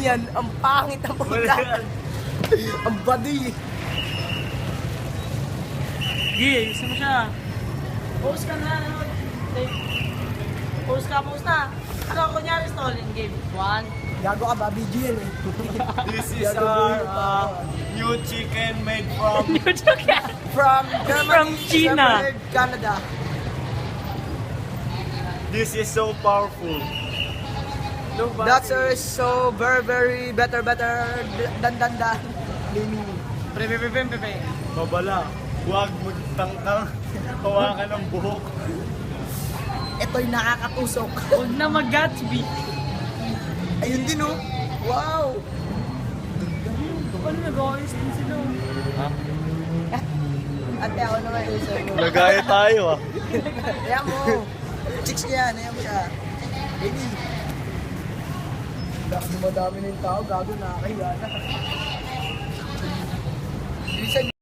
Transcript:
yan. Ang pangit ang puta. Ang badi. Sige, gusto mo siya. Post ka na. Post na. Ano, kunyari stolen game. 1. Gago ka ba? BG yan eh. This is our new chicken made from From Germany. From China. Shepherd, Canada. This is so powerful. That's so very better than. Pre. Babala, huwag magtangtang. Hawakan ng buhok. Ito'y nakakatusok. Huwag na mag-Gatsby. Ayun din oh. Wow. Ano nag-ayos din sila? Ate ako naman yung sir mo. Nagaya tayo ah. Ayan mo. Chicks niya. Ayan mo siya. Baby. Dumadami na yung tao. Gago nakakahiya na. Bilisan